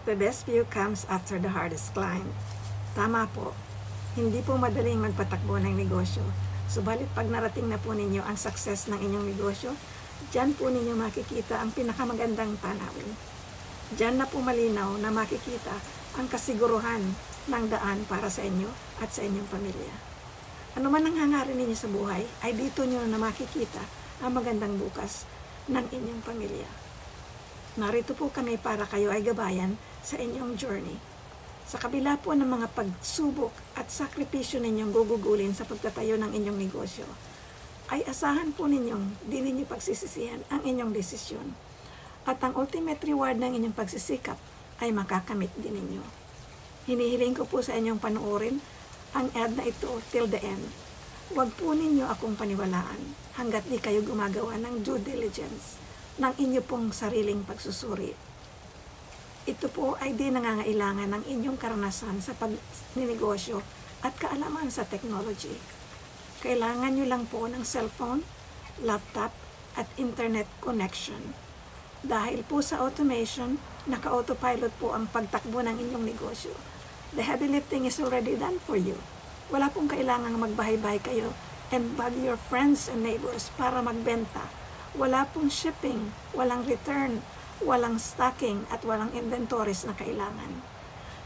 The best view comes after the hardest climb. Tama po, hindi po madaling magpatakbo ng negosyo. Subalit pag narating na po ninyo ang success ng inyong negosyo, diyan po ninyo makikita ang pinakamagandang tanawin. Diyan na po malinaw na makikita ang kasiguruhan ng daan para sa inyo at sa inyong pamilya. Ano man ang hangarin ninyo sa buhay, ay dito nyo na makikita ang magandang bukas ng inyong pamilya. Narito po kami para kayo ay gabayan sa inyong journey. Sa kabila po ng mga pagsubok at sakripisyo ninyong gugugulin sa pagtatayo ng inyong negosyo, ay asahan po ninyong di ninyo pagsisisihan ang inyong desisyon. At ang ultimate reward ng inyong pagsisikap ay makakamit din ninyo. Hinihiling ko po sa inyong panoorin ang ad na ito till the end. Huwag po ninyo akong paniwalaan hanggat di kayo gumagawa ng due diligence ng inyo pong sariling pagsusuri. Ito po ay di nangangailangan ng inyong karanasan sa pagninegosyo at kaalaman sa technology. Kailangan nyo lang po ng cellphone, laptop, at internet connection. Dahil po sa automation, naka-autopilot po ang pagtakbo ng inyong negosyo. The heavy lifting is already done for you. Wala pong kailangang magbahay-bahay kayo and bug your friends and neighbors para magbenta. Wala pong shipping, walang return, walang stocking, at walang inventories na kailangan.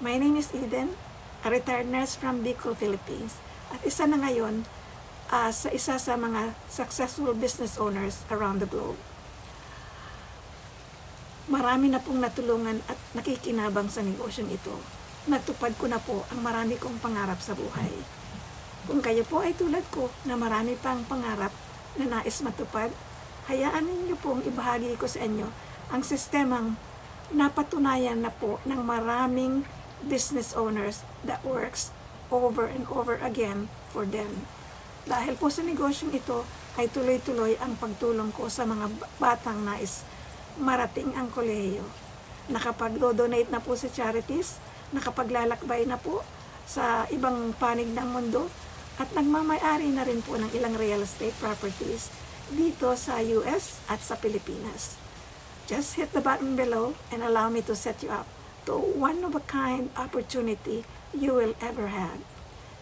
My name is Eden, a retired nurse from Bicol, Philippines, at isa na ngayon sa isa sa mga successful business owners around the globe. Marami na pong natulungan at nakikinabang sa negosyong ito. Natupad ko na po ang marami kong pangarap sa buhay. Kung kayo po ay tulad ko na marami pang pangarap na nais matupad, hayaan ninyo pong ibahagi ko sa inyo ang sistemang napatunayan na po ng maraming business owners that works over and over again for them. Dahil po sa negosyong ito ay tuloy-tuloy ang pagtulong ko sa mga batang nais marating ang kolehiyo. Nakapag-donate na po sa charities, nakapaglalakbay na po sa ibang panig ng mundo, at nagmamay-ari na rin po ng ilang real estate properties dito sa US at sa Pilipinas. Just hit the button below and allow me to set you up to one-of-a-kind opportunity you will ever have.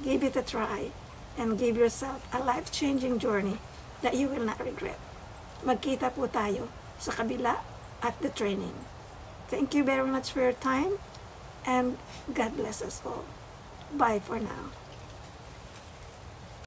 Give it a try and give yourself a life-changing journey that you will not regret. Magkita po tayo sa kabila at the training. Thank you very much for your time and God bless us all. Bye for now.